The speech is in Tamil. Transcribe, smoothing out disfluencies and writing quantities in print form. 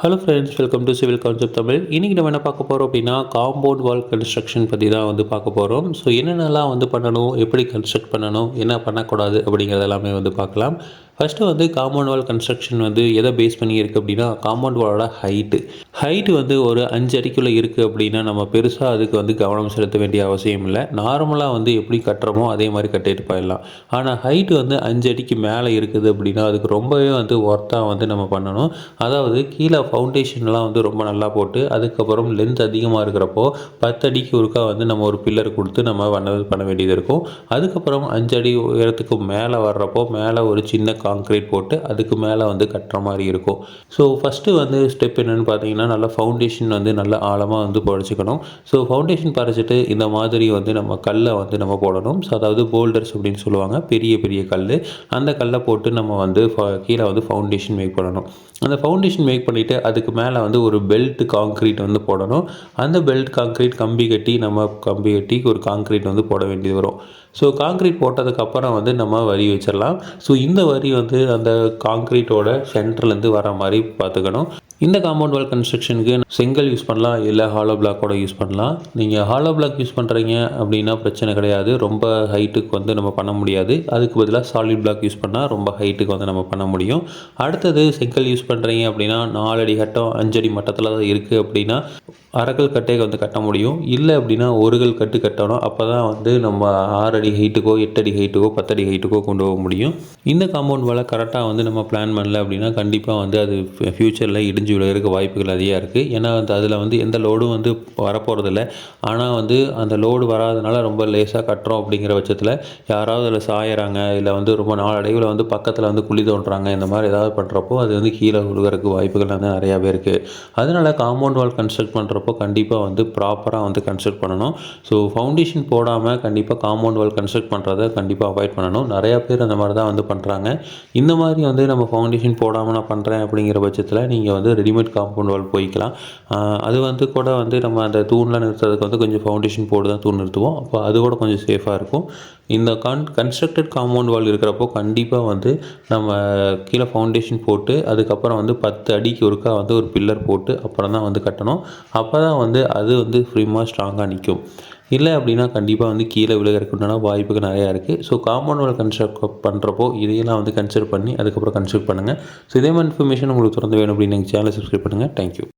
Hello friends, welcome to civil concept Tamil. இன்றைக்கி நம்ம என்ன பார்க்க போகிறோம் அப்படின்னா, காம்பவுண்ட் வால் கன்ஸ்ட்ரக்ஷன் பற்றி தான் பார்க்க போகிறோம். ஸோ என்னென்னலாம் பண்ணணும், எப்படி கன்ஸ்ட்ரக்ட் பண்ணணும், என்ன பண்ணக்கூடாது அப்படிங்கிறது எல்லாமே பார்க்கலாம். ஃபஸ்ட்டு காம்பவுண்ட் வால் கன்ஸ்ட்ரக்ஷன் எதை பேஸ் பண்ணி இருக்குது அப்படின்னா, காம்பவுண்ட் வாலோட ஹைட்டு ஒரு 5 அடிக்குள்ளே இருக்குது அப்படின்னா நம்ம பெருசாக அதுக்கு கவனம் செலுத்த வேண்டிய அவசியம் இல்லை. நார்மலாக எப்படி கட்டுறோமோ அதே மாதிரி கட்டிட்டு போயிடலாம். ஆனால் ஹைட்டு 5 அடிக்கு மேலே இருக்குது அப்படின்னா அதுக்கு ரொம்பவே ஒர்த்தாக நம்ம பண்ணணும். அதாவது கீழே ஃபவுண்டேஷன்லாம் ரொம்ப நல்லா போட்டு அதுக்கப்புறம் லென்த் அதிகமாக இருக்கிறப்போ 10 அடிக்கு ஒருக்கா நம்ம ஒரு பில்லர் கொடுத்து நம்ம பண்ண வேண்டியது இருக்கும். அதுக்கப்புறம் 5 அடி உயரத்துக்கு மேலே வர்றப்போ மேலே ஒரு சின்ன காங்க்ரீட் போட்டு அதுக்கு மேலே கட்டுற மாதிரி இருக்கும். ஸோ ஃபஸ்ட்டு ஸ்டெப் என்னென்னு பார்த்தீங்கன்னா, நல்லா ஃபவுண்டேஷன் நல்லா ஆழமாக புதைச்சிக்கணும். ஸோ ஃபவுண்டேஷன் பறிச்சிட்டு இந்த மாதிரி நம்ம கல்லை நம்ம போடணும். ஸோ அதாவது போல்டர்ஸ் அப்படின்னு சொல்லுவாங்க, பெரிய பெரிய கல். அந்த கல்லை போட்டு நம்ம கீழே ஃபவுண்டேஷன் மேக் பண்ணணும். அந்த ஃபவுண்டேஷன் மேக் பண்ணிவிட்டு அதுக்கு மேலே ஒரு பெல்ட் காங்க்ரீட் போடணும். அந்த பெல்ட் காங்க்ரீட் கம்பி கட்டி ஒரு காங்க்ரீட் போட வேண்டியது வரும். ஸோ காங்க்ரீட் போட்டதுக்கப்புறம் நம்ம வரி வச்சிடலாம். ஸோ இந்த வரி அந்த காங்க்ரீட்டோட சென்டர்லேருந்து வர மாதிரி பார்த்துக்கணும். இந்த காம்பவுண்ட் வால் கன்ஸ்ட்ரக்ஷனுக்கு செங்கல் யூஸ் பண்ணலாம், இல்லை ஹாலோ பிளாக்கோட யூஸ் பண்ணலாம். நீங்கள் ஹாலோ பிளாக் யூஸ் பண்ணுறீங்க அப்படின்னா பிரச்சனை கிடையாது, ரொம்ப ஹைட்டுக்கு நம்ம பண்ண முடியாது. அதுக்கு பதிலாக சாலிட் பிளாக் யூஸ் பண்ணால் ரொம்ப ஹைட்டுக்கு நம்ம பண்ண முடியும். அடுத்தது செங்கல் யூஸ் பண்ணுறீங்க அப்படின்னா 4 அடி கட்டம் 5 அடி மட்டத்தில் தான் இருக்குது அப்படின்னா அரைக்கல் கட்டே கட்ட முடியும். இல்லை அப்படின்னா ஒரு கல் கட்டணும். அப்போ தான் நம்ம 6 அடி ஹைட்டுக்கோ 8 அடி ஹைட்டுக்கோ 10 அடி ஹைட்டுக்கோ கொண்டு போக முடியும். இந்த காம்பவுண்ட் வாலை கரெக்டாக நம்ம பிளான் பண்ணல அப்படின்னா கண்டிப்பாக அது ஃப்யூச்சரில் இடிஞ்சு விழுகிறதுக்கு வாய்ப்புகள் அதிகம் இருக்குது. ஏன்னா அதில் எந்த லோடும் வரப்போகிறதில்ல. ஆனால் அந்த லோடு வராதனால ரொம்ப லேசாக கட்டுறோம். அப்படிங்கிற பட்சத்தில் யாராவது அதில் சாயறாங்க, இல்லை ரொம்ப நாளடைவில் பக்கத்தில் குழி தோன்றுறாங்க, இந்த மாதிரி ஏதாவது பண்ணுறப்போ அது கீழே விழுகிறதுக்கு வாய்ப்புகள் நிறையாவே இருக்குது. அதனால் காம்பவுண்ட் வால் கன்ஸ்ட்ரக்ட் பண்ணுறப்போ கண்டிப்பாக ப்ராப்பராக கன்ஸ்ட்ரக்ட் பண்ணணும். ஸோ ஃபவுண்டேஷன் போடாமல் கண்டிப்பாக காம்பவுண்ட் வால் கன்ஸ்ட்ரக்ட் பண்ணுறதை கண்டிப்பாக அவாய்ட் பண்ணணும். நிறையா பேர் அந்த மாதிரி தான் பண்ணுறாங்க. இந்த மாதிரி நம்ம ஃபவுண்டேஷன் போடாமல் நான் பண்ணுறேன் அப்படிங்கிற பட்சத்தில் நீங்கள் ரெடிமேட் காம்பவுண்ட் வால் போய்க்கலாம். அது கூட நம்ம அந்த தூண்லாம் நிறுத்துறதுக்கு கொஞ்சம் ஃபவுண்டேஷன் போட்டு தான் தூண் நிறுத்துவோம். அப்போ அது கூட கொஞ்சம் சேஃபாக இருக்கும். இந்த கன்ஸ்ட்ரக்டட் காம்பவுண்ட் வால் இருக்கிறப்போ கண்டிப்பாக நம்ம கீழே ஃபவுண்டேஷன் போட்டு அதுக்கப்புறம் 10 அடிக்கு ஒருக்கா ஒரு பில்லர் போட்டு அப்புறம் தான் கட்டணும். அப்போ தான் அது ஃப்ரீமாக ஸ்ட்ராங்காக நிற்கும். இல்லை அப்படின்னா கண்டிப்பாக கீழே விழுகிறதுக்கு உண்டான வாய்ப்புகள் நிறையா இருக்குது. ஸோ காம்பவுண்ட் வால் கன்ஸ்ட்ரக்ட் பண்ணுறப்போ இதையெல்லாம் கன்சிடர் பண்ணி அதுக்கப்புறம் கன்ஸ்ட்ரக்ட் பண்ணுங்கள். ஸோ இதே மாதிரி இன்ஃபர்மேஷன் உங்களுக்கு தொடர்ந்து வேணும் அப்படின்னு எங்கள் சேனலை சப்ஸ்கிரைப் பண்ணுங்கள். தேங்க்யூ.